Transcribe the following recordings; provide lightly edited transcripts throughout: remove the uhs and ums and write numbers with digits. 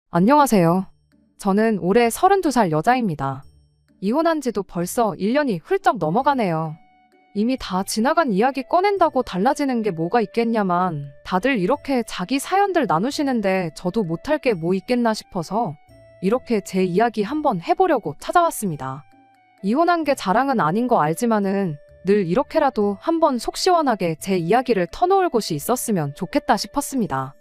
안녕하세요. 저는 올해 32살 여자입니다. 이혼한 지도 벌써 1년이 훌쩍 넘어가네요. 이미 다 지나간 이야기 꺼낸다고 달라지는 게 뭐가 있겠냐만 다들 이렇게 자기 사연들 나누시는데 저도 못할 게 뭐 있겠나 싶어서 이렇게 제 이야기 한번 해보려고 찾아왔습니다. 이혼한 게 자랑은 아닌 거 알지만은 늘 이렇게라도 한번 속 시원하게 제 이야기를 터놓을 곳이 있었으면 좋겠다 싶었습니다.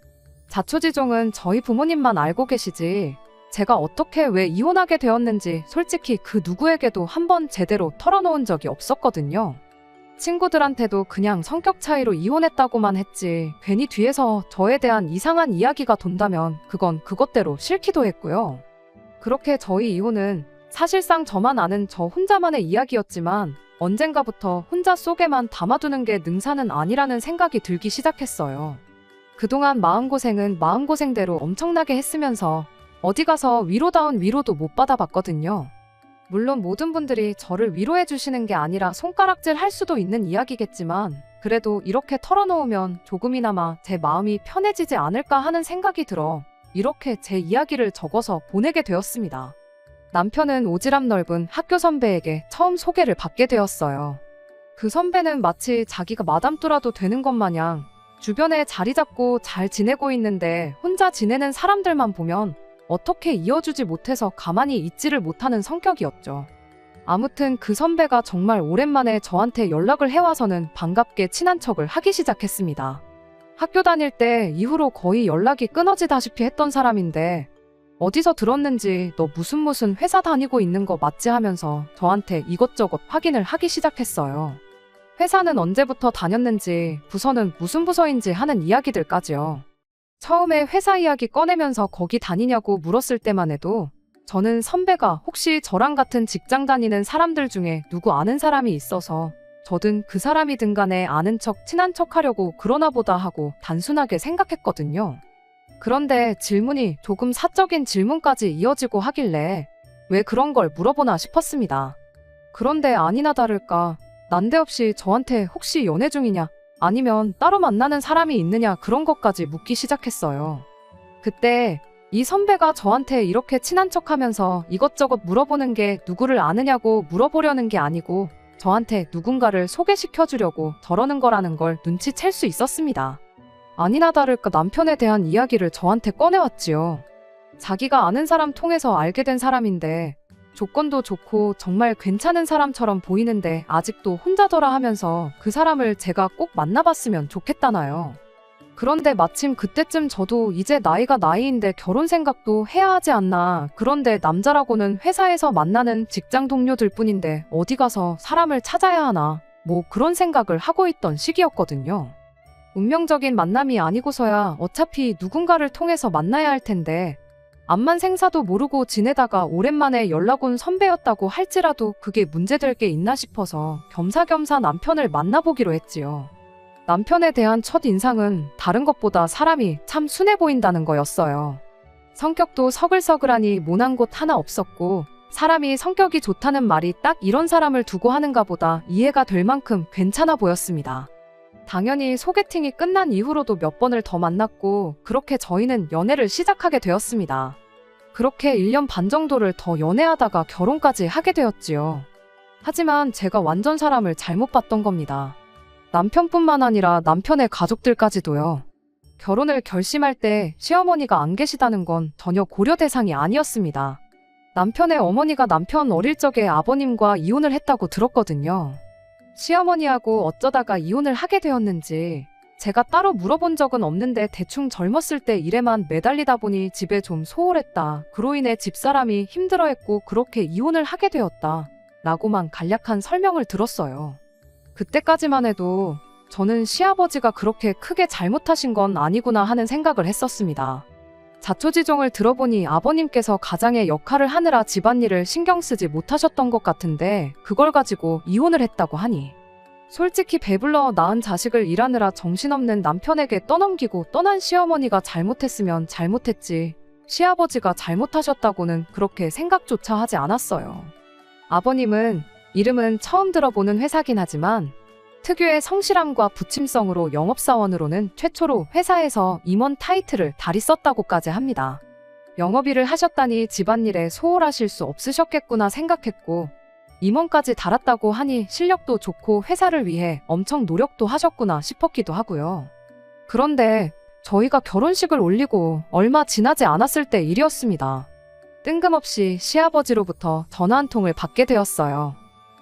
자초지종은 저희 부모님만 알고 계시지 제가 어떻게 왜 이혼하게 되었는지 솔직히 그 누구에게도 한번 제대로 털어놓은 적이 없었거든요. 친구들한테도 그냥 성격 차이로 이혼했다고만 했지 괜히 뒤에서 저에 대한 이상한 이야기가 돈다면 그건 그것대로 싫기도 했고요. 그렇게 저희 이혼은 사실상 저만 아는 저 혼자만의 이야기였지만 언젠가부터 혼자 속에만 담아두는 게 능사는 아니라는 생각이 들기 시작했어요. 그동안 마음고생은 마음고생대로 엄청나게 했으면서 어디 가서 위로다운 위로도 못 받아봤거든요. 물론 모든 분들이 저를 위로해 주시는 게 아니라 손가락질 할 수도 있는 이야기겠지만 그래도 이렇게 털어놓으면 조금이나마 제 마음이 편해지지 않을까 하는 생각이 들어 이렇게 제 이야기를 적어서 보내게 되었습니다. 남편은 오지랖 넓은 학교 선배에게 처음 소개를 받게 되었어요. 그 선배는 마치 자기가 마담뚜라도 되는 것 마냥 주변에 자리 잡고 잘 지내고 있는데 혼자 지내는 사람들만 보면 어떻게 이어주지 못해서 가만히 있지를 못하는 성격이었죠. 아무튼 그 선배가 정말 오랜만에 저한테 연락을 해와서는 반갑게 친한 척을 하기 시작했습니다. 학교 다닐 때 이후로 거의 연락이 끊어지다시피 했던 사람인데 어디서 들었는지 너 무슨 회사 다니고 있는 거 맞지 하면서 저한테 이것저것 확인을 하기 시작했어요. 회사는 언제부터 다녔는지, 부서는 무슨 부서인지 하는 이야기들까지요. 처음에 회사 이야기 꺼내면서 거기 다니냐고 물었을 때만 해도 저는 선배가 혹시 저랑 같은 직장 다니는 사람들 중에 누구 아는 사람이 있어서 저든 그 사람이든 간에 아는 척 친한 척 하려고 그러나 보다 하고 단순하게 생각했거든요. 그런데 질문이 조금 사적인 질문까지 이어지고 하길래 왜 그런 걸 물어보나 싶었습니다. 그런데 아니나 다를까 난데없이 저한테 혹시 연애 중이냐 아니면 따로 만나는 사람이 있느냐 그런 것까지 묻기 시작했어요. 그때 이 선배가 저한테 이렇게 친한 척하면서 이것저것 물어보는 게 누구를 아느냐고 물어보려는 게 아니고 저한테 누군가를 소개시켜주려고 저러는 거라는 걸 눈치챌 수 있었습니다. 아니나 다를까 남편에 대한 이야기를 저한테 꺼내왔지요. 자기가 아는 사람 통해서 알게 된 사람인데 조건도 좋고 정말 괜찮은 사람처럼 보이는데 아직도 혼자더라 하면서 그 사람을 제가 꼭 만나봤으면 좋겠다나요. 그런데 마침 그때쯤 저도 이제 나이가 나이인데 결혼 생각도 해야 하지 않나. 그런데 남자라고는 회사에서 만나는 직장 동료들 뿐인데 어디 가서 사람을 찾아야 하나. 뭐 그런 생각을 하고 있던 시기였거든요. 운명적인 만남이 아니고서야 어차피 누군가를 통해서 만나야 할 텐데 암만 생사도 모르고 지내다가 오랜만에 연락 온 선배였다고 할지라도 그게 문제될 게 있나 싶어서 겸사겸사 남편을 만나보기로 했지요. 남편에 대한 첫 인상은 다른 것보다 사람이 참 순해 보인다는 거였어요. 성격도 서글서글하니 모난 곳 하나 없었고 사람이 성격이 좋다는 말이 딱 이런 사람을 두고 하는가 보다 이해가 될 만큼 괜찮아 보였습니다. 당연히 소개팅이 끝난 이후로도 몇 번을 더 만났고 그렇게 저희는 연애를 시작하게 되었습니다. 그렇게 1년 반 정도를 더 연애하다가 결혼까지 하게 되었지요. 하지만 제가 완전 사람을 잘못 봤던 겁니다. 남편뿐만 아니라 남편의 가족들까지도요. 결혼을 결심할 때 시어머니가 안 계시다는 건 전혀 고려 대상이 아니었습니다. 남편의 어머니가 남편 어릴 적에 아버님과 이혼을 했다고 들었거든요. 시어머니하고 어쩌다가 이혼을 하게 되었는지 제가 따로 물어본 적은 없는데 대충 젊었을 때 일에만 매달리다 보니 집에 좀 소홀했다. 그로 인해 집사람이 힘들어했고 그렇게 이혼을 하게 되었다. 라고만 간략한 설명을 들었어요. 그때까지만 해도 저는 시아버지가 그렇게 크게 잘못하신 건 아니구나 하는 생각을 했었습니다. 자초지종을 들어보니 아버님께서 가장의 역할을 하느라 집안일을 신경 쓰지 못하셨던 것 같은데 그걸 가지고 이혼을 했다고 하니 솔직히 배불러 낳은 자식을 일하느라 정신없는 남편에게 떠넘기고 떠난 시어머니가 잘못했으면 잘못했지 시아버지가 잘못하셨다고는 그렇게 생각조차 하지 않았어요. 아버님은 이름은 처음 들어보는 회사긴 하지만 특유의 성실함과 부침성으로 영업사원으로는 최초로 회사에서 임원 타이틀을 달이 썼다고까지 합니다. 영업일을 하셨다니 집안일에 소홀하실 수 없으셨겠구나 생각했고, 임원까지 달았다고 하니 실력도 좋고 회사를 위해 엄청 노력도 하셨구나 싶었기도 하고요. 그런데 저희가 결혼식을 올리고 얼마 지나지 않았을 때 일이었습니다. 뜬금없이 시아버지로부터 전화 한 통을 받게 되었어요.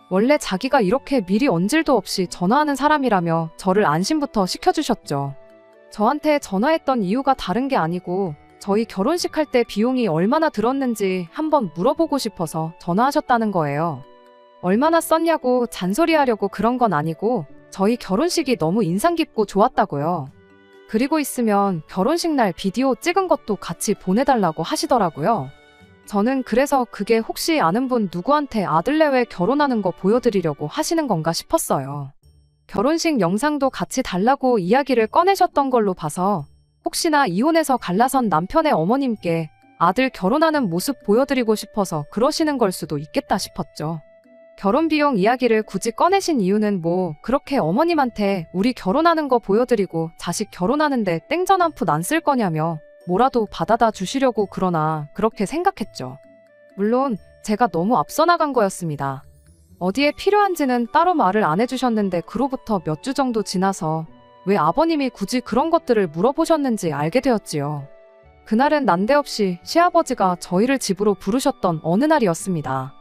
원래 자기가 이렇게 미리 언질도 없이 전화하는 사람이라며 저를 안심부터 시켜주셨죠. 저한테 전화했던 이유가 다른 게 아니고 저희 결혼식 할 때 비용이 얼마나 들었는지 한번 물어보고 싶어서 전화하셨다는 거예요. 얼마나 썼냐고 잔소리하려고 그런 건 아니고 저희 결혼식이 너무 인상 깊고 좋았다고요. 그리고 있으면 결혼식 날 비디오 찍은 것도 같이 보내달라고 하시더라고요. 저는 그래서 그게 혹시 아는 분 누구한테 아들 내외 결혼하는 거 보여드리려고 하시는 건가 싶었어요. 결혼식 영상도 같이 달라고 이야기를 꺼내셨던 걸로 봐서 혹시나 이혼해서 갈라선 남편의 어머님께 아들 결혼하는 모습 보여드리고 싶어서 그러시는 걸 수도 있겠다 싶었죠. 결혼 비용 이야기를 굳이 꺼내신 이유는 뭐 그렇게 어머님한테 우리 결혼하는 거 보여드리고 자식 결혼하는데 땡전 한 푼 안 쓸 거냐며 뭐라도 받아다 주시려고 그러나 그렇게 생각했죠. 물론 제가 너무 앞서 나간 거였습니다. 어디에 필요한지는 따로 말을 안 해주셨는데 그로부터 몇 주 정도 지나서 왜 아버님이 굳이 그런 것들을 물어보셨는지 알게 되었지요. 그날은 난데없이 시아버지가 저희를 집으로 부르셨던 어느 날이었습니다.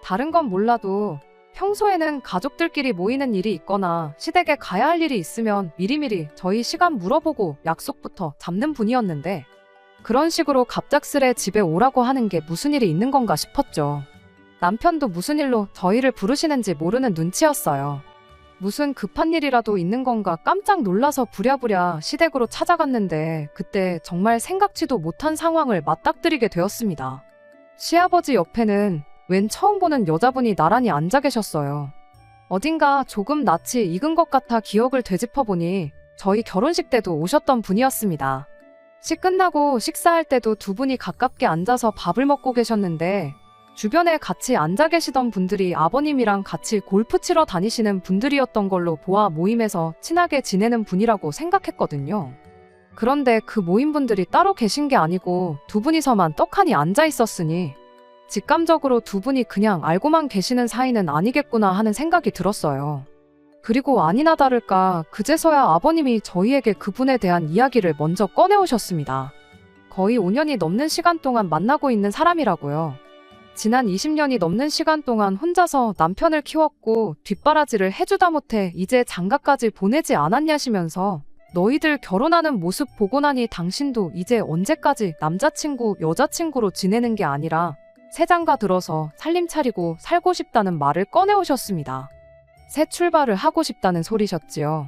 다른 건 몰라도 평소에는 가족들끼리 모이는 일이 있거나 시댁에 가야 할 일이 있으면 미리미리 저희 시간 물어보고 약속부터 잡는 분이었는데 그런 식으로 갑작스레 집에 오라고 하는 게 무슨 일이 있는 건가 싶었죠. 남편도 무슨 일로 저희를 부르시는지 모르는 눈치였어요. 무슨 급한 일이라도 있는 건가 깜짝 놀라서 부랴부랴 시댁으로 찾아갔는데 그때 정말 생각지도 못한 상황을 맞닥뜨리게 되었습니다. 시아버지 옆에는 웬 처음 보는 여자분이 나란히 앉아 계셨어요. 어딘가 조금 낯이 익은 것 같아 기억을 되짚어보니 저희 결혼식 때도 오셨던 분이었습니다. 식 끝나고 식사할 때도 두 분이 가깝게 앉아서 밥을 먹고 계셨는데 주변에 같이 앉아 계시던 분들이 아버님이랑 같이 골프 치러 다니시는 분들이었던 걸로 보아 모임에서 친하게 지내는 분이라고 생각했거든요. 그런데 그 모임분들이 따로 계신 게 아니고 두 분이서만 떡하니 앉아 있었으니 직감적으로 두 분이 그냥 알고만 계시는 사이는 아니겠구나 하는 생각이 들었어요. 그리고 아니나 다를까 그제서야 아버님이 저희에게 그분에 대한 이야기를 먼저 꺼내오셨습니다. 거의 5년이 넘는 시간 동안 만나고 있는 사람이라고요. 지난 20년이 넘는 시간 동안 혼자서 남편을 키웠고 뒷바라지를 해주다 못해 이제 장가까지 보내지 않았냐시면서 너희들 결혼하는 모습 보고 나니 당신도 이제 언제까지 남자친구, 여자친구로 지내는 게 아니라 새 장가 들어서 살림 차리고 살고 싶다는 말을 꺼내오셨습니다. 새 출발을 하고 싶다는 소리셨지요.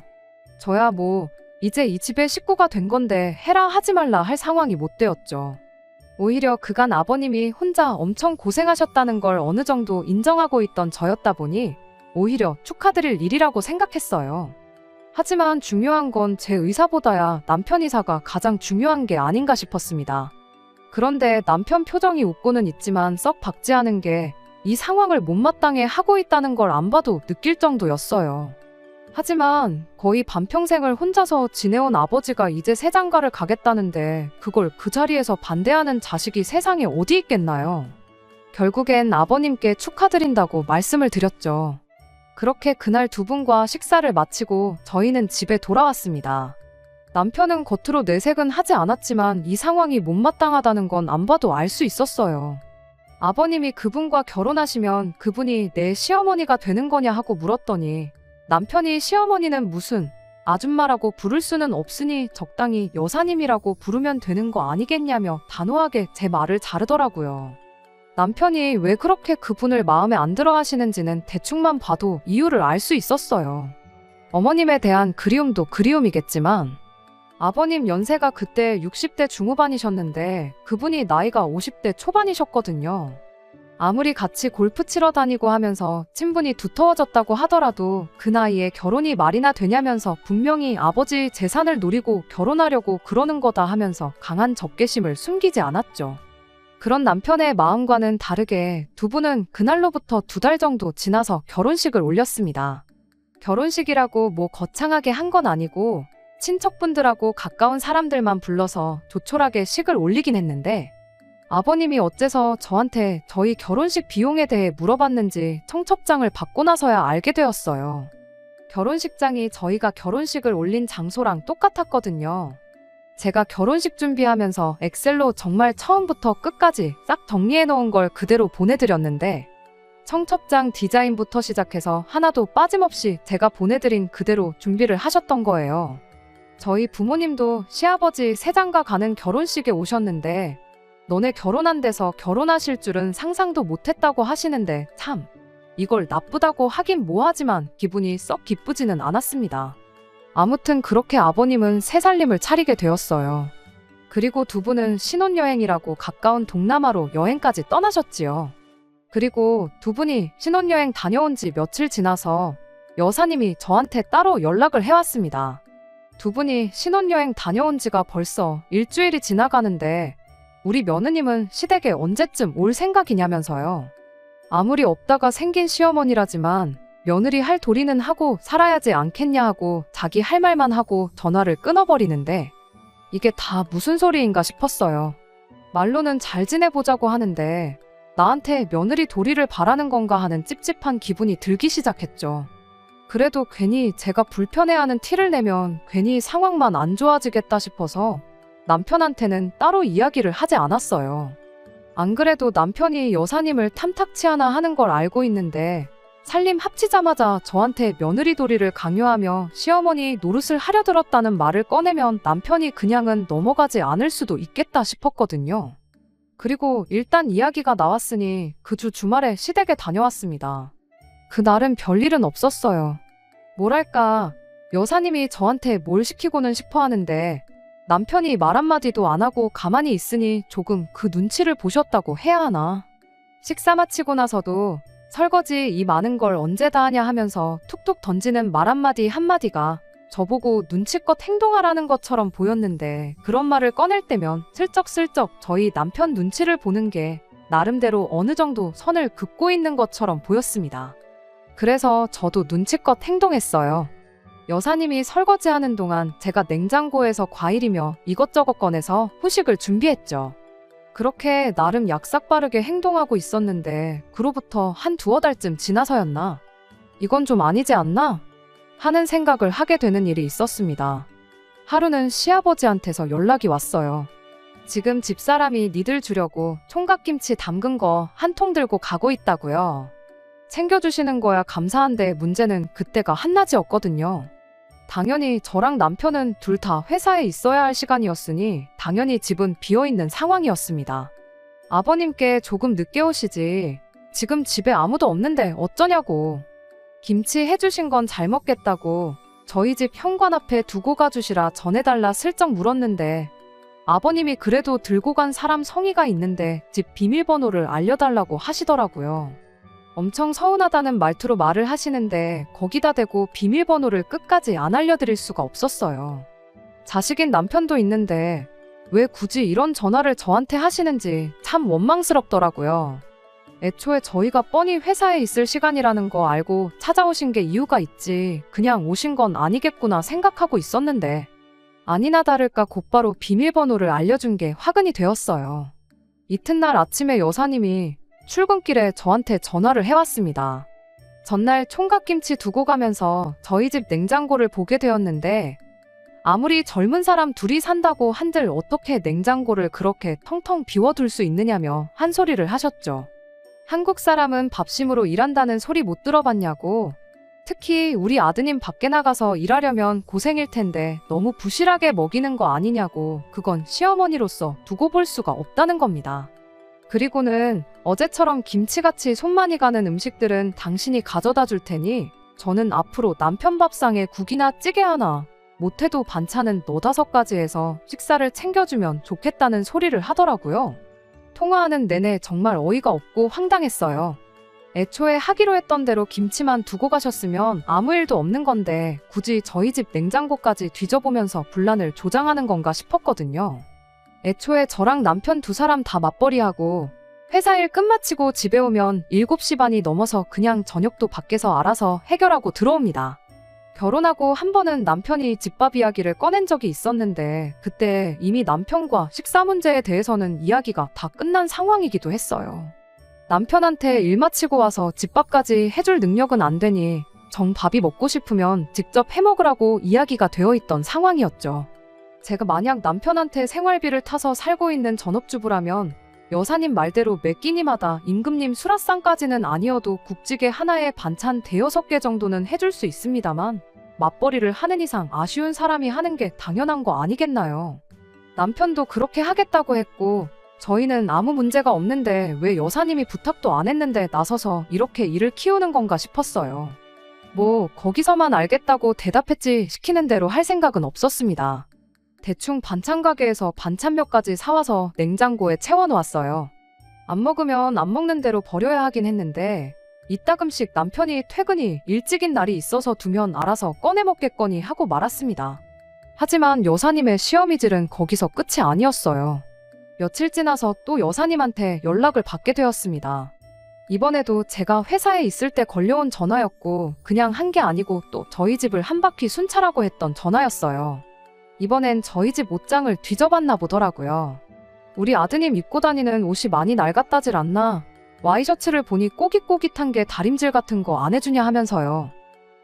저야 뭐 이제 이 집의 식구가 된 건데 해라 하지 말라 할 상황이 못 되었죠. 오히려 그간 아버님이 혼자 엄청 고생하셨다는 걸 어느 정도 인정하고 있던 저였다 보니 오히려 축하드릴 일이라고 생각했어요. 하지만 중요한 건 제 의사보다야 남편 의사가 가장 중요한 게 아닌가 싶었습니다. 그런데 남편 표정이 웃고는 있지만 썩 박지 않은 게 이 상황을 못마땅해 하고 있다는 걸 안 봐도 느낄 정도였어요. 하지만 거의 반평생을 혼자서 지내온 아버지가 이제 새 장가를 가겠다는데 그걸 그 자리에서 반대하는 자식이 세상에 어디 있겠나요? 결국엔 아버님께 축하드린다고 말씀을 드렸죠. 그렇게 그날 두 분과 식사를 마치고 저희는 집에 돌아왔습니다. 남편은 겉으로 내색은 하지 않았지만 이 상황이 못마땅하다는 건 안 봐도 알 수 있었어요. 아버님이 그분과 결혼하시면 그분이 내 시어머니가 되는 거냐 하고 물었더니 남편이 시어머니는 무슨 아줌마라고 부를 수는 없으니 적당히 여사님이라고 부르면 되는 거 아니겠냐며 단호하게 제 말을 자르더라고요. 남편이 왜 그렇게 그분을 마음에 안 들어 하시는지는 대충만 봐도 이유를 알 수 있었어요. 어머님에 대한 그리움도 그리움이겠지만 아버님 연세가 그때 60대 중후반이셨는데 그분이 나이가 50대 초반이셨거든요. 아무리 같이 골프 치러 다니고 하면서 친분이 두터워졌다고 하더라도 그 나이에 결혼이 말이나 되냐면서 분명히 아버지 재산을 노리고 결혼하려고 그러는 거다 하면서 강한 적개심을 숨기지 않았죠. 그런 남편의 마음과는 다르게 두 분은 그날로부터 2달 정도 지나서 결혼식을 올렸습니다. 결혼식이라고 뭐 거창하게 한 건 아니고 친척분들하고 가까운 사람들만 불러서 조촐하게 식을 올리긴 했는데 아버님이 어째서 저한테 저희 결혼식 비용에 대해 물어봤는지 청첩장을 받고 나서야 알게 되었어요. 결혼식장이 저희가 결혼식을 올린 장소랑 똑같았거든요. 제가 결혼식 준비하면서 엑셀로 정말 처음부터 끝까지 싹 정리해 놓은 걸 그대로 보내드렸는데 청첩장 디자인부터 시작해서 하나도 빠짐없이 제가 보내드린 그대로 준비를 하셨던 거예요. 저희 부모님도 시아버지 세장가 가는 결혼식에 오셨는데 너네 결혼 안 돼서 결혼하실 줄은 상상도 못했다고 하시는데 참 이걸 나쁘다고 하긴 뭐하지만 기분이 썩 기쁘지는 않았습니다. 아무튼 그렇게 아버님은 새살림을 차리게 되었어요. 그리고 두 분은 신혼여행이라고 가까운 동남아로 여행까지 떠나셨지요. 그리고 두 분이 신혼여행 다녀온 지 며칠 지나서 여사님이 저한테 따로 연락을 해왔습니다. 두 분이 신혼여행 다녀온 지가 벌써 일주일이 지나가는데 우리 며느님은 시댁에 언제쯤 올 생각이냐면서요. 아무리 없다가 생긴 시어머니라지만 며느리 할 도리는 하고 살아야지 않겠냐 하고 자기 할 말만 하고 전화를 끊어버리는데 이게 다 무슨 소리인가 싶었어요. 말로는 잘 지내보자고 하는데 나한테 며느리 도리를 바라는 건가 하는 찝찝한 기분이 들기 시작했죠. 그래도 괜히 제가 불편해하는 티를 내면 괜히 상황만 안 좋아지겠다 싶어서 남편한테는 따로 이야기를 하지 않았어요. 안 그래도 남편이 여사님을 탐탁치 않아 하는 걸 알고 있는데 살림 합치자마자 저한테 며느리 도리를 강요하며 시어머니 노릇을 하려 들었다는 말을 꺼내면 남편이 그냥은 넘어가지 않을 수도 있겠다 싶었거든요. 그리고 일단 이야기가 나왔으니 그 주 주말에 시댁에 다녀왔습니다. 그날은 별일은 없었어요. 뭐랄까 여사님이 저한테 뭘 시키고는 싶어 하는데 남편이 말 한마디도 안 하고 가만히 있으니 조금 그 눈치를 보셨다고 해야 하나. 식사 마치고 나서도 설거지 이 많은 걸 언제 다 하냐 하면서 툭툭 던지는 말 한마디가 저보고 눈치껏 행동하라는 것처럼 보였는데 그런 말을 꺼낼 때면 슬쩍슬쩍 저희 남편 눈치를 보는 게 나름대로 어느 정도 선을 긋고 있는 것처럼 보였습니다. 그래서 저도 눈치껏 행동했어요. 여사님이 설거지하는 동안 제가 냉장고에서 과일이며 이것저것 꺼내서 후식을 준비했죠. 그렇게 나름 약삭빠르게 행동하고 있었는데 그로부터 한 두어 달쯤 지나서였나? 이건 좀 아니지 않나? 하는 생각을 하게 되는 일이 있었습니다. 하루는 시아버지한테서 연락이 왔어요. 지금 집사람이 니들 주려고 총각김치 담근 거 한 통 들고 가고 있다고요. 챙겨주시는 거야 감사한데 문제는 그때가 한낮이었거든요. 당연히 저랑 남편은 둘 다 회사에 있어야 할 시간이었으니 당연히 집은 비어있는 상황이었습니다. 아버님께 조금 늦게 오시지. 지금 집에 아무도 없는데 어쩌냐고. 김치 해주신 건 잘 먹겠다고 저희 집 현관 앞에 두고 가주시라 전해달라 슬쩍 물었는데 아버님이 그래도 들고 간 사람 성의가 있는데 집 비밀번호를 알려달라고 하시더라고요. 엄청 서운하다는 말투로 말을 하시는데 거기다 대고 비밀번호를 끝까지 안 알려드릴 수가 없었어요. 자식인 남편도 있는데 왜 굳이 이런 전화를 저한테 하시는지 참 원망스럽더라고요. 애초에 저희가 뻔히 회사에 있을 시간이라는 거 알고 찾아오신 게 이유가 있지 그냥 오신 건 아니겠구나 생각하고 있었는데 아니나 다를까 곧바로 비밀번호를 알려준 게 화근이 되었어요. 이튿날 아침에 여사님이 출근길에 저한테 전화를 해왔습니다. 전날 총각김치 두고 가면서 저희 집 냉장고를 보게 되었는데 아무리 젊은 사람 둘이 산다고 한들 어떻게 냉장고를 그렇게 텅텅 비워둘 수 있느냐며 한 소리를 하셨죠. 한국 사람은 밥심으로 일한다는 소리 못 들어봤냐고. 특히 우리 아드님 밖에 나가서 일하려면 고생일 텐데 너무 부실하게 먹이는 거 아니냐고. 그건 시어머니로서 두고 볼 수가 없다는 겁니다. 그리고는 어제처럼 김치같이 손 많이 가는 음식들은 당신이 가져다 줄 테니 저는 앞으로 남편 밥상에 국이나 찌개 하나 못해도 반찬은 4-5가지 해서 식사를 챙겨주면 좋겠다는 소리를 하더라고요. 통화하는 내내 정말 어이가 없고 황당했어요. 애초에 하기로 했던 대로 김치만 두고 가셨으면 아무 일도 없는 건데 굳이 저희 집 냉장고까지 뒤져보면서 분란을 조장하는 건가 싶었거든요. 애초에 저랑 남편 2사람 다 맞벌이하고 회사 일 끝마치고 집에 오면 7시 반이 넘어서 그냥 저녁도 밖에서 알아서 해결하고 들어옵니다. 결혼하고 한 번은 남편이 집밥 이야기를 꺼낸 적이 있었는데 그때 이미 남편과 식사 문제에 대해서는 이야기가 다 끝난 상황이기도 했어요. 남편한테 일 마치고 와서 집밥까지 해줄 능력은 안 되니 정 밥이 먹고 싶으면 직접 해먹으라고 이야기가 되어 있던 상황이었죠. 제가 만약 남편한테 생활비를 타서 살고 있는 전업주부라면 여사님 말대로 매 끼니마다 임금님 수라상까지는 아니어도 국찌개 하나에 반찬 대여섯 개 정도는 해줄 수 있습니다만 맞벌이를 하는 이상 아쉬운 사람이 하는 게 당연한 거 아니겠나요? 남편도 그렇게 하겠다고 했고 저희는 아무 문제가 없는데 왜 여사님이 부탁도 안 했는데 나서서 이렇게 일을 키우는 건가 싶었어요. 뭐 거기서만 알겠다고 대답했지 시키는 대로 할 생각은 없었습니다. 대충 반찬 가게에서 반찬 몇 가지 사와서 냉장고에 채워놓았어요. 안 먹으면 안 먹는 대로 버려야 하긴 했는데 이따금씩 남편이 퇴근이 일찍인 날이 있어서 두면 알아서 꺼내 먹겠거니 하고 말았습니다. 하지만 여사님의 시어미질은 거기서 끝이 아니었어요. 며칠 지나서 또 여사님한테 연락을 받게 되었습니다. 이번에도 제가 회사에 있을 때 걸려온 전화였고 그냥 한 게 아니고 또 저희 집을 한 바퀴 순찰하고 했던 전화였어요. 이번엔 저희 집 옷장을 뒤져봤나 보더라고요. 우리 아드님 입고 다니는 옷이 많이 낡았다질 않나? 와이셔츠를 보니 꼬깃꼬깃한 게 다림질 같은 거 안 해주냐 하면서요.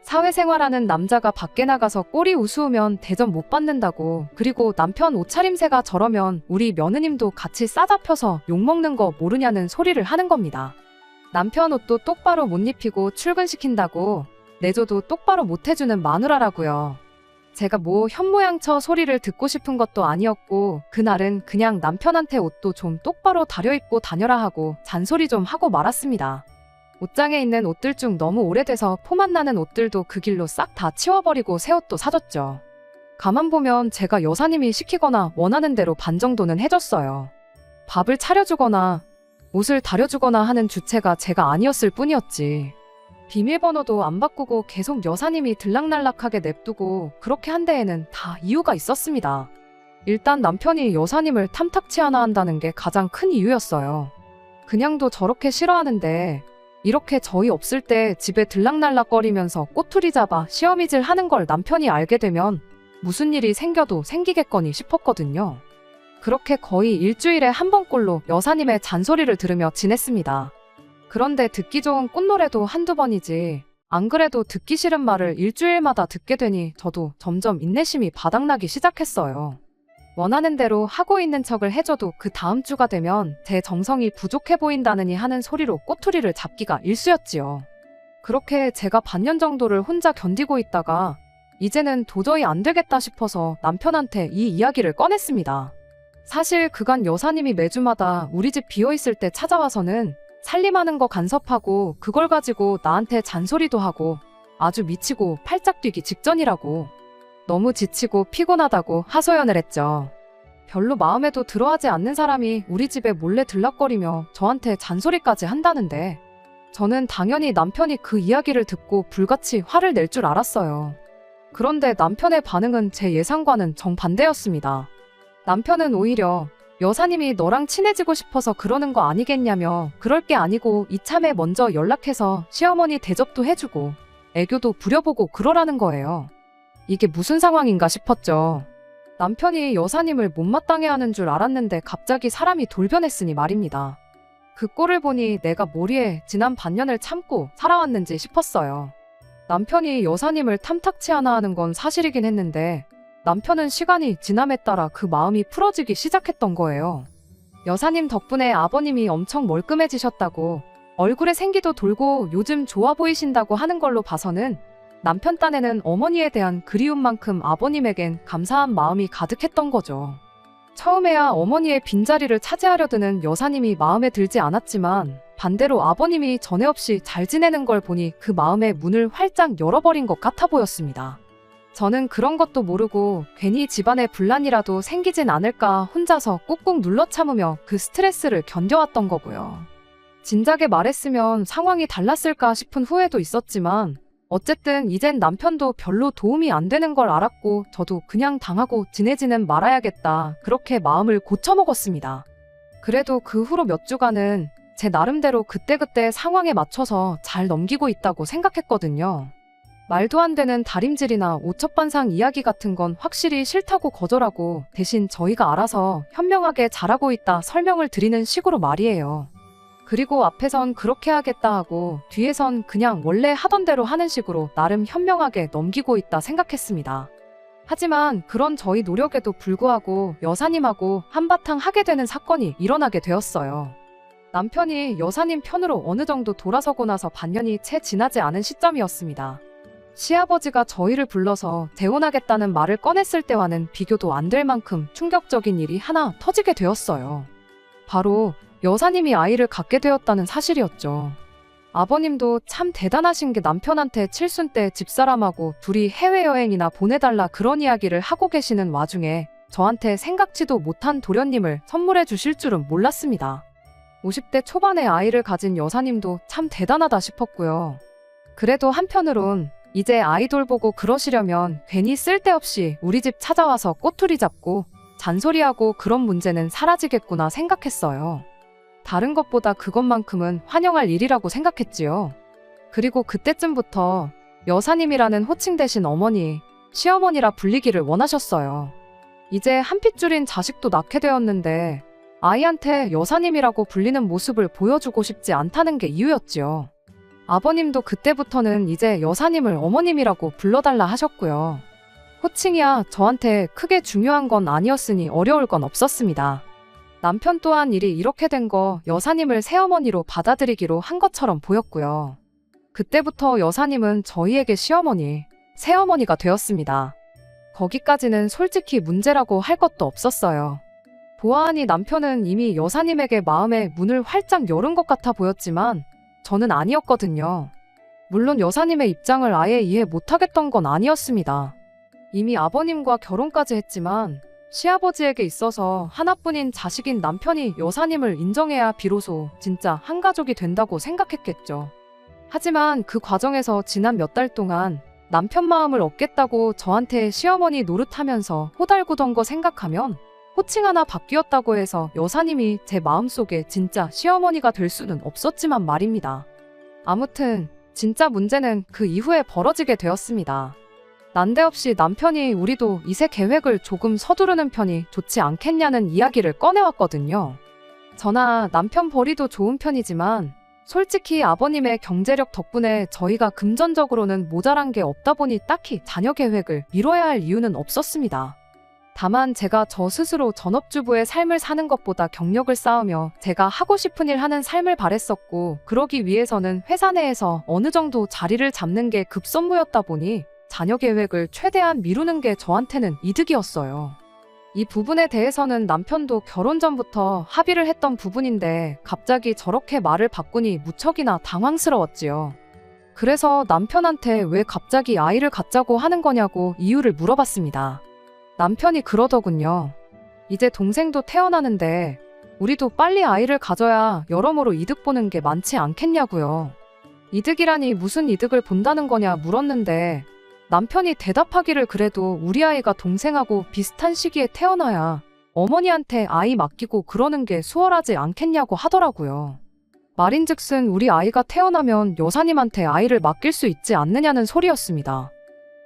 사회생활하는 남자가 밖에 나가서 꼬리 우스우면 대접 못 받는다고. 그리고 남편 옷차림새가 저러면 우리 며느님도 같이 싸잡혀서 욕먹는 거 모르냐는 소리를 하는 겁니다. 남편 옷도 똑바로 못 입히고 출근시킨다고. 내줘도 똑바로 못 해주는 마누라라고요. 제가 뭐 현모양처 소리를 듣고 싶은 것도 아니었고 그날은 그냥 남편한테 옷도 좀 똑바로 다려입고 다녀라 하고 잔소리 좀 하고 말았습니다. 옷장에 있는 옷들 중 너무 오래돼서 포만 나는 옷들도 그 길로 싹 다 치워버리고 새 옷도 사줬죠. 가만 보면 제가 여사님이 시키거나 원하는 대로 반 정도는 해줬어요. 밥을 차려주거나 옷을 다려주거나 하는 주체가 제가 아니었을 뿐이었지. 비밀번호도 안 바꾸고 계속 여사님이 들락날락하게 냅두고 그렇게 한 데에는 다 이유가 있었습니다. 일단 남편이 여사님을 탐탁치 않아 한다는 게 가장 큰 이유였어요. 그냥도 저렇게 싫어하는데 이렇게 저희 없을 때 집에 들락날락거리면서 꼬투리 잡아 시어미질 하는 걸 남편이 알게 되면 무슨 일이 생겨도 생기겠거니 싶었거든요. 그렇게 거의 일주일에 한 번꼴로 여사님의 잔소리를 들으며 지냈습니다. 그런데 듣기 좋은 꽃노래도 한두 번이지 안 그래도 듣기 싫은 말을 일주일마다 듣게 되니 저도 점점 인내심이 바닥나기 시작했어요. 원하는 대로 하고 있는 척을 해줘도 그 다음 주가 되면 제 정성이 부족해 보인다느니 하는 소리로 꼬투리를 잡기가 일쑤였지요. 그렇게 제가 반년 정도를 혼자 견디고 있다가 이제는 도저히 안 되겠다 싶어서 남편한테 이 이야기를 꺼냈습니다. 사실 그간 여사님이 매주마다 우리 집 비어있을 때 찾아와서는 살림하는 거 간섭하고 그걸 가지고 나한테 잔소리도 하고 아주 미치고 팔짝 뛰기 직전이라고. 너무 지치고 피곤하다고 하소연을 했죠. 별로 마음에도 들어하지 않는 사람이 우리 집에 몰래 들락거리며 저한테 잔소리까지 한다는데 저는 당연히 남편이 그 이야기를 듣고 불같이 화를 낼 줄 알았어요. 그런데 남편의 반응은 제 예상과는 정반대였습니다. 남편은 오히려 여사님이 너랑 친해지고 싶어서 그러는 거 아니겠냐며 그럴 게 아니고 이참에 먼저 연락해서 시어머니 대접도 해주고 애교도 부려보고 그러라는 거예요. 이게 무슨 상황인가 싶었죠. 남편이 여사님을 못마땅해 하는 줄 알았는데 갑자기 사람이 돌변했으니 말입니다. 그 꼴을 보니 내가 뭐리에 지난 반년을 참고 살아왔는지 싶었어요. 남편이 여사님을 탐탁치 않아 하는 건 사실이긴 했는데 남편은 시간이 지남에 따라 그 마음이 풀어지기 시작했던 거예요. 여사님 덕분에 아버님이 엄청 멀끔해지셨다고 얼굴에 생기도 돌고 요즘 좋아 보이신다고 하는 걸로 봐서는 남편 딴에는 어머니에 대한 그리움만큼 아버님에겐 감사한 마음이 가득했던 거죠. 처음에야 어머니의 빈자리를 차지하려 드는 여사님이 마음에 들지 않았지만 반대로 아버님이 전에 없이 잘 지내는 걸 보니 그 마음의 문을 활짝 열어버린 것 같아 보였습니다. 저는 그런 것도 모르고 괜히 집안에 분란이라도 생기진 않을까 혼자서 꾹꾹 눌러 참으며 그 스트레스를 견뎌왔던 거고요. 진작에 말했으면 상황이 달랐을까 싶은 후회도 있었지만 어쨌든 이젠 남편도 별로 도움이 안 되는 걸 알았고 저도 그냥 당하고 지내지는 말아야겠다 그렇게 마음을 고쳐먹었습니다. 그래도 그 후로 몇 주간은 제 나름대로 그때그때 상황에 맞춰서 잘 넘기고 있다고 생각했거든요. 말도 안 되는 다림질이나 오첩반상 이야기 같은 건 확실히 싫다고 거절하고 대신 저희가 알아서 현명하게 잘하고 있다 설명을 드리는 식으로 말이에요. 그리고 앞에선 그렇게 하겠다 하고 뒤에선 그냥 원래 하던 대로 하는 식으로 나름 현명하게 넘기고 있다 생각했습니다. 하지만 그런 저희 노력에도 불구하고 여사님하고 한바탕 하게 되는 사건이 일어나게 되었어요. 남편이 여사님 편으로 어느 정도 돌아서고 나서 반년이 채 지나지 않은 시점이었습니다. 시아버지가 저희를 불러서 재혼하겠다는 말을 꺼냈을 때와는 비교도 안 될 만큼 충격적인 일이 하나 터지게 되었어요. 바로 여사님이 아이를 갖게 되었다는 사실이었죠. 아버님도 참 대단하신 게 남편한테 칠순 때 집사람하고 둘이 해외여행이나 보내달라 그런 이야기를 하고 계시는 와중에 저한테 생각지도 못한 도련님을 선물해 주실 줄은 몰랐습니다. 50대 초반에 아이를 가진 여사님도 참 대단하다 싶었고요. 그래도 한편으론 이제 아이돌 보고 그러시려면 괜히 쓸데없이 우리 집 찾아와서 꼬투리 잡고 잔소리하고 그런 문제는 사라지겠구나 생각했어요. 다른 것보다 그것만큼은 환영할 일이라고 생각했지요. 그리고 그때쯤부터 여사님이라는 호칭 대신 어머니, 시어머니라 불리기를 원하셨어요. 이제 한 핏 줄인 자식도 낳게 되었는데 아이한테 여사님이라고 불리는 모습을 보여주고 싶지 않다는 게 이유였지요. 아버님도 그때부터는 이제 여사님을 어머님이라고 불러달라 하셨고요. 호칭이야 저한테 크게 중요한 건 아니었으니 어려울 건 없었습니다. 남편 또한 일이 이렇게 된 거 여사님을 새어머니로 받아들이기로 한 것처럼 보였고요. 그때부터 여사님은 저희에게 시어머니, 새어머니가 되었습니다. 거기까지는 솔직히 문제라고 할 것도 없었어요. 보아하니 남편은 이미 여사님에게 마음의 문을 활짝 열은 것 같아 보였지만 저는 아니었거든요. 물론 여사님의 입장을 아예 이해 못하겠던 건 아니었습니다. 이미 아버님과 결혼까지 했지만 시아버지에게 있어서 하나뿐인 자식인 남편이 여사님을 인정해야 비로소 진짜 한 가족이 된다고 생각했겠죠. 하지만 그 과정에서 지난 몇 달 동안 남편 마음을 얻겠다고 저한테 시어머니 노릇하면서 호달구던 거 생각하면 호칭 하나 바뀌었다고 해서 여사님이 제 마음속에 진짜 시어머니가 될 수는 없었지만 말입니다. 아무튼 진짜 문제는 그 이후에 벌어지게 되었습니다. 난데없이 남편이 우리도 이세 계획을 조금 서두르는 편이 좋지 않겠냐는 이야기를 꺼내왔거든요. 저나 남편 벌이도 좋은 편이지만 솔직히 아버님의 경제력 덕분에 저희가 금전적으로는 모자란 게 없다 보니 딱히 자녀 계획을 미뤄야 할 이유는 없었습니다. 다만 제가 저 스스로 전업주부의 삶을 사는 것보다 경력을 쌓으며 제가 하고 싶은 일 하는 삶을 바랬었고 그러기 위해서는 회사 내에서 어느 정도 자리를 잡는 게 급선무였다 보니 자녀 계획을 최대한 미루는 게 저한테는 이득이었어요. 이 부분에 대해서는 남편도 결혼 전부터 합의를 했던 부분인데 갑자기 저렇게 말을 바꾸니 무척이나 당황스러웠지요. 그래서 남편한테 왜 갑자기 아이를 갖자고 하는 거냐고 이유를 물어봤습니다. 남편이 그러더군요. 이제 동생도 태어나는데 우리도 빨리 아이를 가져야 여러모로 이득 보는 게 많지 않겠냐고요. 이득이라니 무슨 이득을 본다는 거냐 물었는데 남편이 대답하기를 그래도 우리 아이가 동생하고 비슷한 시기에 태어나야 어머니한테 아이 맡기고 그러는 게 수월하지 않겠냐고 하더라고요. 말인즉슨 우리 아이가 태어나면 여사님한테 아이를 맡길 수 있지 않느냐는 소리였습니다.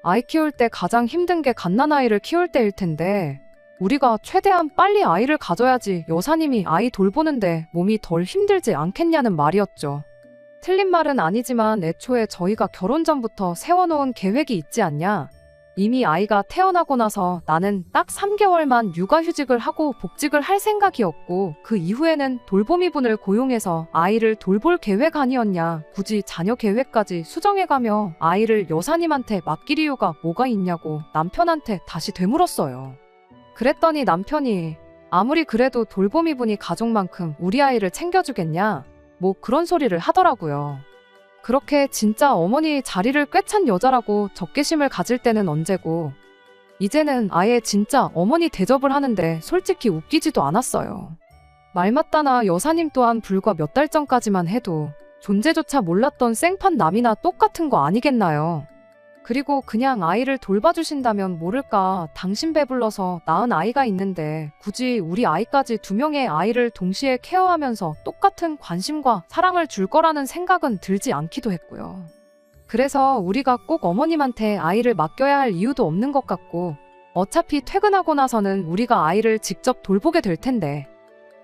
아이 키울 때 가장 힘든 게 갓난아이를 키울 때일 텐데 우리가 최대한 빨리 아이를 가져야지 여사님이 아이 돌보는데 몸이 덜 힘들지 않겠냐는 말이었죠. 틀린 말은 아니지만 애초에 저희가 결혼 전부터 세워놓은 계획이 있지 않냐. 이미 아이가 태어나고 나서 나는 딱 3개월만 육아휴직을 하고 복직을 할 생각이었고 그 이후에는 돌보미분을 고용해서 아이를 돌볼 계획 아니었냐. 굳이 자녀 계획까지 수정해가며 아이를 여사님한테 맡길 이유가 뭐가 있냐고 남편한테 다시 되물었어요. 그랬더니 남편이 아무리 그래도 돌보미분이 가족만큼 우리 아이를 챙겨주겠냐. 뭐 그런 소리를 하더라고요. 그렇게 진짜 어머니 자리를 꿰찬 여자라고 적개심을 가질 때는 언제고 이제는 아예 진짜 어머니 대접을 하는데 솔직히 웃기지도 않았어요. 말 맞다나 여사님 또한 불과 몇 달 전까지만 해도 존재조차 몰랐던 생판 남이나 똑같은 거 아니겠나요? 그리고 그냥 아이를 돌봐주신다면 모를까 당신 배불러서 낳은 아이가 있는데 굳이 우리 아이까지 2명의 아이를 동시에 케어하면서 똑같은 관심과 사랑을 줄 거라는 생각은 들지 않기도 했고요. 그래서 우리가 꼭 어머님한테 아이를 맡겨야 할 이유도 없는 것 같고, 어차피 퇴근하고 나서는 우리가 아이를 직접 돌보게 될 텐데,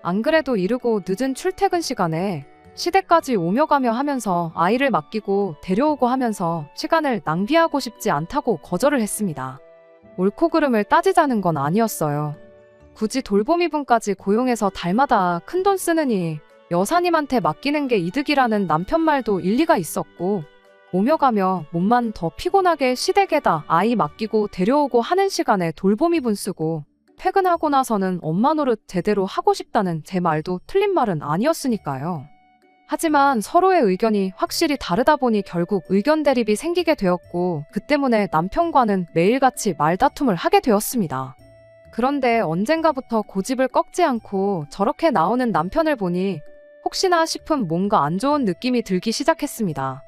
안 그래도 이르고 늦은 출퇴근 시간에 시댁까지 오며 가며 하면서 아이를 맡기고 데려오고 하면서 시간을 낭비하고 싶지 않다고 거절을 했습니다. 옳고 그름을 따지자는 건 아니었어요. 굳이 돌보미분까지 고용해서 달마다 큰돈 쓰느니 여사님한테 맡기는 게 이득이라는 남편 말도 일리가 있었고, 오며 가며 몸만 더 피곤하게 시댁에다 아이 맡기고 데려오고 하는 시간에 돌보미분 쓰고 퇴근하고 나서는 엄마 노릇 제대로 하고 싶다는 제 말도 틀린 말은 아니었으니까요. 하지만 서로의 의견이 확실히 다르다 보니 결국 의견 대립이 생기게 되었고, 그 때문에 남편과는 매일같이 말다툼을 하게 되었습니다. 그런데 언젠가부터 고집을 꺾지 않고 저렇게 나오는 남편을 보니 혹시나 싶은 뭔가 안 좋은 느낌이 들기 시작했습니다.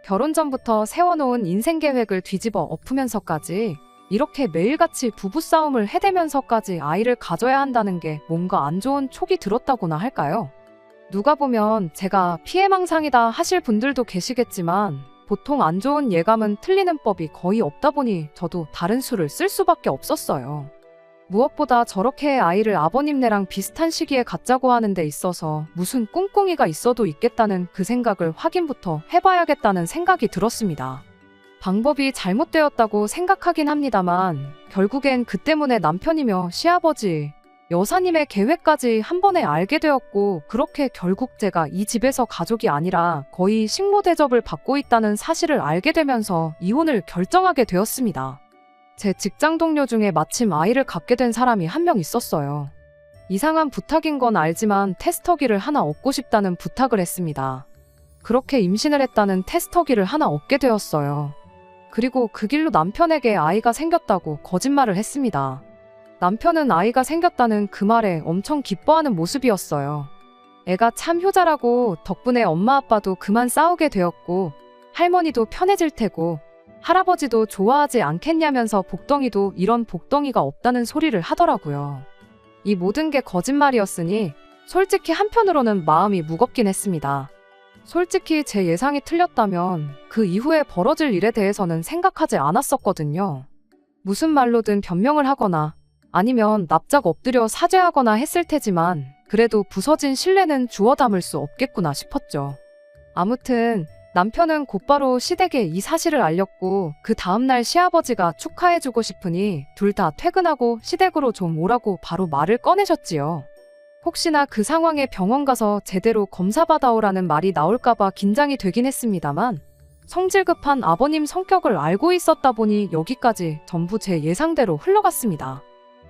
결혼 전부터 세워놓은 인생 계획을 뒤집어 엎으면서까지 이렇게 매일같이 부부싸움을 해대면서까지 아이를 가져야 한다는 게 뭔가 안 좋은 촉이 들었다고나 할까요? 누가 보면 제가 피해망상이다 하실 분들도 계시겠지만, 보통 안 좋은 예감은 틀리는 법이 거의 없다 보니 저도 다른 수를 쓸 수밖에 없었어요. 무엇보다 저렇게 아이를 아버님네랑 비슷한 시기에 갖자고 하는 데 있어서 무슨 꿍꿍이가 있어도 있겠다는 그 생각을 확인부터 해봐야겠다는 생각이 들었습니다. 방법이 잘못되었다고 생각하긴 합니다만, 결국엔 그 때문에 남편이며 시아버지, 여사님의 계획까지 한 번에 알게 되었고, 그렇게 결국 제가 이 집에서 가족이 아니라 거의 식모 대접을 받고 있다는 사실을 알게 되면서 이혼을 결정하게 되었습니다. 제 직장 동료 중에 마침 아이를 갖게 된 사람이 한 명 있었어요. 이상한 부탁인 건 알지만 테스터기를 하나 얻고 싶다는 부탁을 했습니다. 그렇게 임신을 했다는 테스터기를 하나 얻게 되었어요. 그리고 그 길로 남편에게 아이가 생겼다고 거짓말을 했습니다. 남편은 아이가 생겼다는 그 말에 엄청 기뻐하는 모습이었어요. 애가 참 효자라고, 덕분에 엄마 아빠도 그만 싸우게 되었고 할머니도 편해질 테고 할아버지도 좋아하지 않겠냐면서 복덩이도 이런 복덩이가 없다는 소리를 하더라고요. 이 모든 게 거짓말이었으니 솔직히 한편으로는 마음이 무겁긴 했습니다. 솔직히 제 예상이 틀렸다면 그 이후에 벌어질 일에 대해서는 생각하지 않았었거든요. 무슨 말로든 변명을 하거나 아니면 납작 엎드려 사죄하거나 했을 테지만, 그래도 부서진 신뢰는 주워 담을 수 없겠구나 싶었죠. 아무튼 남편은 곧바로 시댁에 이 사실을 알렸고, 그 다음날 시아버지가 축하해주고 싶으니 둘 다 퇴근하고 시댁으로 좀 오라고 바로 말을 꺼내셨지요. 혹시나 그 상황에 병원 가서 제대로 검사받아오라는 말이 나올까봐 긴장이 되긴 했습니다만, 성질 급한 아버님 성격을 알고 있었다 보니 여기까지 전부 제 예상대로 흘러갔습니다.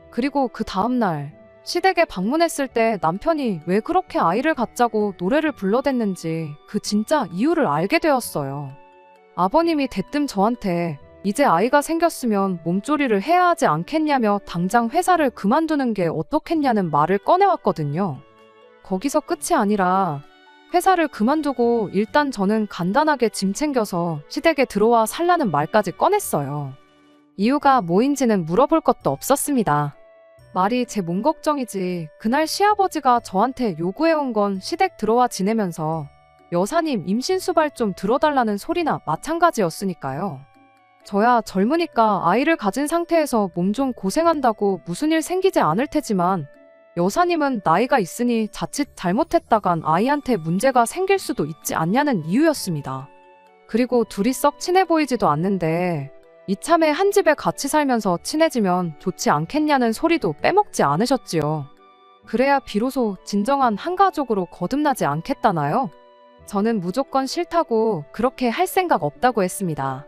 그리고 그 다음날 시댁에 방문했을 때 남편이 왜 그렇게 아이를 갖자고 노래를 불러댔는지 그 진짜 이유를 알게 되었어요. 아버님이 대뜸 저한테 이제 아이가 생겼으면 몸조리를 해야 하지 않겠냐며 당장 회사를 그만두는 게 어떻겠냐는 말을 꺼내왔거든요. 거기서 끝이 아니라 회사를 그만두고 일단 저는 간단하게 짐 챙겨서 시댁에 들어와 살라는 말까지 꺼냈어요. 이유가 뭐인지는 물어볼 것도 없었습니다. 말이 제 몸 걱정이지, 그날 시아버지가 저한테 요구해온 건 시댁 들어와 지내면서 여사님 임신 수발 좀 들어달라는 소리나 마찬가지였으니까요. 저야 젊으니까 아이를 가진 상태에서 몸 좀 고생한다고 무슨 일 생기지 않을 테지만, 여사님은 나이가 있으니 자칫 잘못했다간 아이한테 문제가 생길 수도 있지 않냐는 이유였습니다. 그리고 둘이 썩 친해 보이지도 않는데 이참에 한 집에 같이 살면서 친해지면 좋지 않겠냐는 소리도 빼먹지 않으셨지요. 그래야 비로소 진정한 한 가족으로 거듭나지 않겠다나요? 저는 무조건 싫다고, 그렇게 할 생각 없다고 했습니다.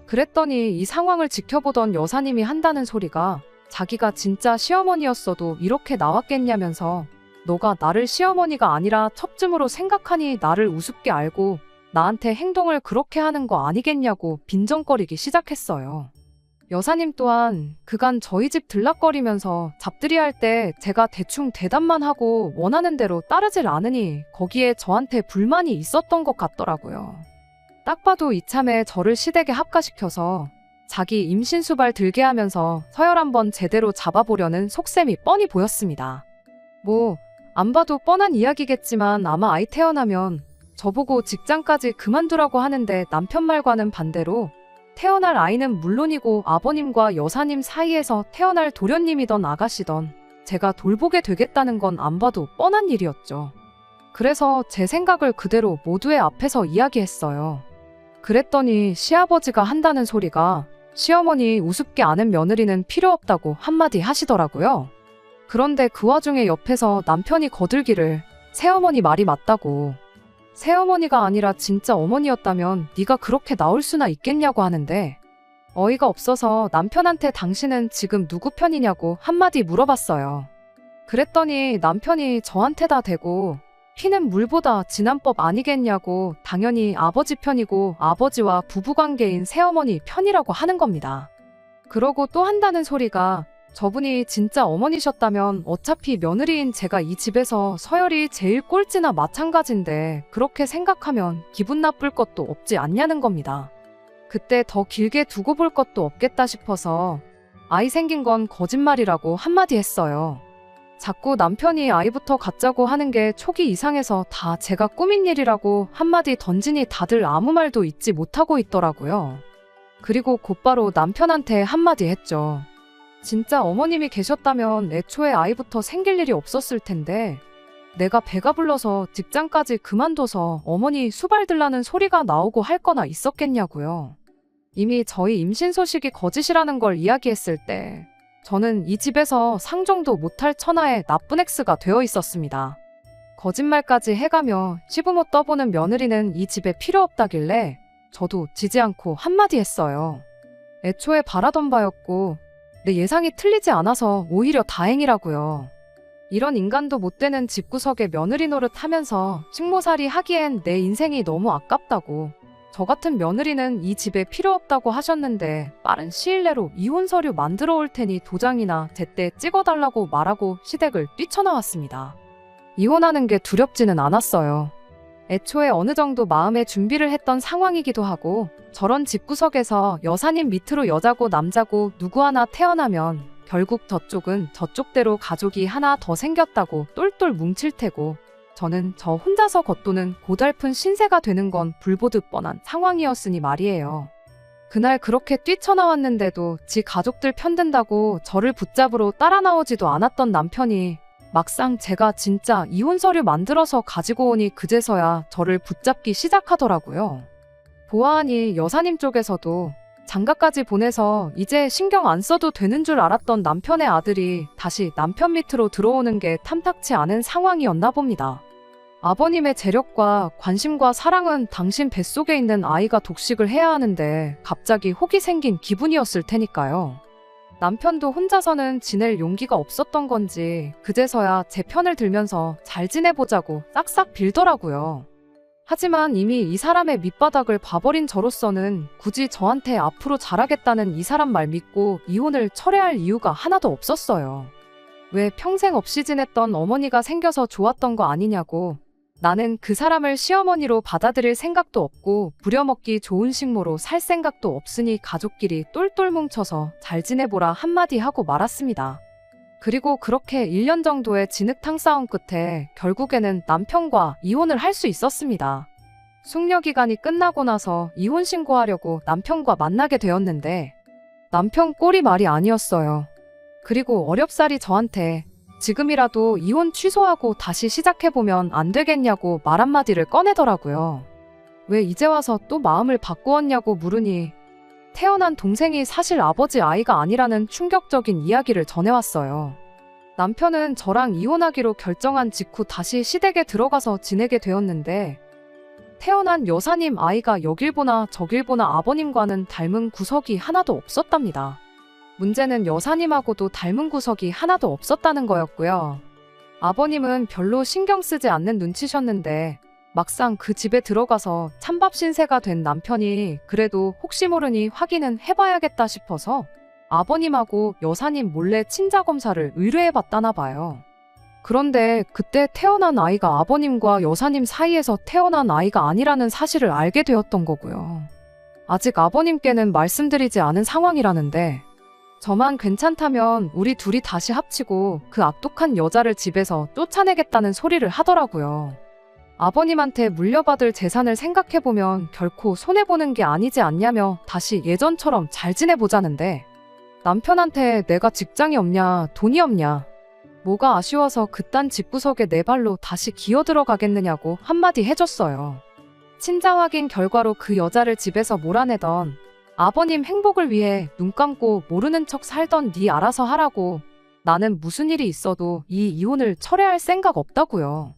그랬더니 이 상황을 지켜보던 여사님이 한다는 소리가 자기가 진짜 시어머니였어도 이렇게 나왔겠냐면서, 너가 나를 시어머니가 아니라 첩쯤으로 생각하니 나를 우습게 알고 나한테 행동을 그렇게 하는 거 아니겠냐고 빈정거리기 시작했어요. 여사님 또한 그간 저희 집 들락거리면서 잡들이 할 때 제가 대충 대답만 하고 원하는 대로 따르질 않으니 거기에 저한테 불만이 있었던 것 같더라고요. 딱 봐도 이참에 저를 시댁에 합가시켜서 자기 임신수발 들게 하면서 서열 한번 제대로 잡아보려는 속셈이 뻔히 보였습니다. 뭐 안 봐도 뻔한 이야기겠지만 아마 아이 태어나면 저보고 직장까지 그만두라고 하는데 남편 말과는 반대로 태어날 아이는 물론이고 아버님과 여사님 사이에서 태어날 도련님이던 아가씨던 제가 돌보게 되겠다는 건 안 봐도 뻔한 일이었죠. 그래서 제 생각을 그대로 모두의 앞에서 이야기했어요. 그랬더니 시아버지가 한다는 소리가 시어머니 우습게 아는 며느리는 필요 없다고 한마디 하시더라고요. 그런데 그 와중에 옆에서 남편이 거들기를 새어머니 말이 맞다고. 새어머니가 아니라 진짜 어머니였다면 네가 그렇게 나올 수나 있겠냐고 하는데 어이가 없어서 남편한테 당신은 지금 누구 편이냐고 한마디 물어봤어요. 그랬더니 남편이 저한테다 대고 피는 물보다 진한 법 아니겠냐고 당연히 아버지 편이고 아버지와 부부관계인 새어머니 편이라고 하는 겁니다. 그러고 또 한다는 소리가 저분이 진짜 어머니셨다면 어차피 며느리인 제가 이 집에서 서열이 제일 꼴찌나 마찬가지인데 그렇게 생각하면 기분 나쁠 것도 없지 않냐는 겁니다. 그때 더 길게 두고 볼 것도 없겠다 싶어서 아이 생긴 건 거짓말이라고 한마디 했어요. 자꾸 남편이 아이부터 갖자고 하는 게 초기 이상해서 다 제가 꾸민 일이라고 한마디 던지니 다들 아무 말도 잊지 못하고 있더라고요. 그리고 곧바로 남편한테 한마디 했죠. 진짜 어머님이 계셨다면 애초에 아이부터 생길 일이 없었을 텐데 내가 배가 불러서 직장까지 그만둬서 어머니 수발들라는 소리가 나오고 할 거나 있었겠냐고요. 이미 저희 임신 소식이 거짓이라는 걸 이야기했을 때 저는 이 집에서 상종도 못할 천하의 나쁜 X가 되어 있었습니다. 거짓말까지 해가며 시부모 떠보는 며느리는 이 집에 필요 없다길래 저도 지지 않고 한마디 했어요. 애초에 바라던 바였고 내 예상이 틀리지 않아서 오히려 다행이라고요. 이런 인간도 못 되는 집구석에 며느리 노릇하면서 식모살이 하기엔 내 인생이 너무 아깝다고 저 같은 며느리는 이 집에 필요 없다고 하셨는데 빠른 시일 내로 이혼 서류 만들어 올 테니 도장이나 제때 찍어달라고 말하고 시댁을 뛰쳐나왔습니다. 이혼하는 게 두렵지는 않았어요. 애초에 어느 정도 마음의 준비를 했던 상황이기도 하고 저런 집구석에서 여사님 밑으로 여자고 남자고 누구 하나 태어나면 결국 저쪽은 저쪽대로 가족이 하나 더 생겼다고 똘똘 뭉칠 테고 저는 저 혼자서 겉도는 고달픈 신세가 되는 건 불보듯 뻔한 상황이었으니 말이에요. 그날 그렇게 뛰쳐나왔는데도 지 가족들 편든다고 저를 붙잡으러 따라 나오지도 않았던 남편이 막상 제가 진짜 이혼 서류 만들어서 가지고 오니 그제서야 저를 붙잡기 시작하더라고요. 보아하니 여사님 쪽에서도 장가까지 보내서 이제 신경 안 써도 되는 줄 알았던 남편의 아들이 다시 남편 밑으로 들어오는 게 탐탁치 않은 상황이었나 봅니다. 아버님의 재력과 관심과 사랑은 당신 뱃속에 있는 아이가 독식을 해야 하는데 갑자기 혹이 생긴 기분이었을 테니까요. 남편도 혼자서는 지낼 용기가 없었던 건지 그제서야 제 편을 들면서 잘 지내보자고 싹싹 빌더라고요. 하지만 이미 이 사람의 밑바닥을 봐버린 저로서는 굳이 저한테 앞으로 잘하겠다는 이 사람 말 믿고 이혼을 철회할 이유가 하나도 없었어요. 왜 평생 없이 지냈던 어머니가 생겨서 좋았던 거 아니냐고. 나는 그 사람을 시어머니로 받아들일 생각도 없고 부려먹기 좋은 식모로 살 생각도 없으니 가족끼리 똘똘 뭉쳐서 잘 지내보라 한마디 하고 말았습니다. 그리고 그렇게 1년 정도의 진흙탕 싸움 끝에 결국에는 남편과 이혼을 할 수 있었습니다. 숙려 기간이 끝나고 나서 이혼 신고하려고 남편과 만나게 되었는데 남편 꼴이 말이 아니었어요. 그리고 어렵사리 저한테 지금이라도 이혼 취소하고 다시 시작해보면 안 되겠냐고 말 한마디를 꺼내더라고요. 왜 이제 와서 또 마음을 바꾸었냐고 물으니 태어난 동생이 사실 아버지 아이가 아니라는 충격적인 이야기를 전해왔어요. 남편은 저랑 이혼하기로 결정한 직후 다시 시댁에 들어가서 지내게 되었는데 태어난 여사님 아이가 여길 보나 저길 보나 아버님과는 닮은 구석이 하나도 없었답니다. 문제는 여사님하고도 닮은 구석이 하나도 없었다는 거였고요. 아버님은 별로 신경 쓰지 않는 눈치셨는데 막상 그 집에 들어가서 찬밥 신세가 된 남편이 그래도 혹시 모르니 확인은 해봐야겠다 싶어서 아버님하고 여사님 몰래 친자검사를 의뢰해봤다나 봐요. 그런데 그때 태어난 아이가 아버님과 여사님 사이에서 태어난 아이가 아니라는 사실을 알게 되었던 거고요. 아직 아버님께는 말씀드리지 않은 상황이라는데 저만 괜찮다면 우리 둘이 다시 합치고 그 악독한 여자를 집에서 쫓아내겠다는 소리를 하더라고요. 아버님한테 물려받을 재산을 생각해보면 결코 손해보는 게 아니지 않냐며 다시 예전처럼 잘 지내보자는데 남편한테 내가 직장이 없냐, 돈이 없냐, 뭐가 아쉬워서 그딴 집구석에 내 발로 다시 기어들어가겠느냐고 한마디 해줬어요. 친자 확인 결과로 그 여자를 집에서 몰아내던 아버님 행복을 위해 눈 감고 모르는 척 살던 네 알아서 하라고 나는 무슨 일이 있어도 이 이혼을 철회할 생각 없다고요.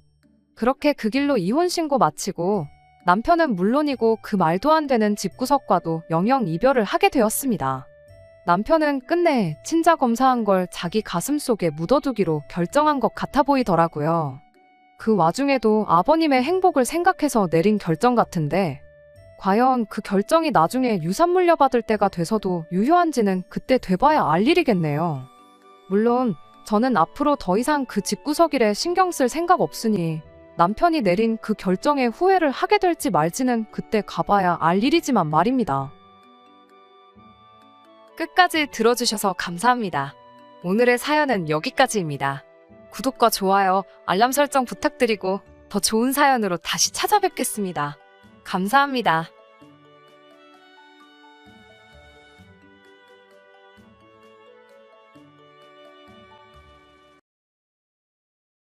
그렇게 그 길로 이혼 신고 마치고 남편은 물론이고 그 말도 안 되는 집구석과도 영영 이별을 하게 되었습니다. 남편은 끝내 친자 검사한 걸 자기 가슴속에 묻어두기로 결정한 것 같아 보이더라고요. 그 와중에도 아버님의 행복을 생각해서 내린 결정 같은데 과연 그 결정이 나중에 유산 물려받을 때가 돼서도 유효한지는 그때 돼봐야 알 일이겠네요. 물론 저는 앞으로 더 이상 그 집구석일에 신경 쓸 생각 없으니 남편이 내린 그 결정에 후회를 하게 될지 말지는 그때 가봐야 알 일이지만 말입니다. 끝까지 들어주셔서 감사합니다. 오늘의 사연은 여기까지입니다. 구독과 좋아요, 알람 설정 부탁드리고 더 좋은 사연으로 다시 찾아뵙겠습니다. 감사합니다.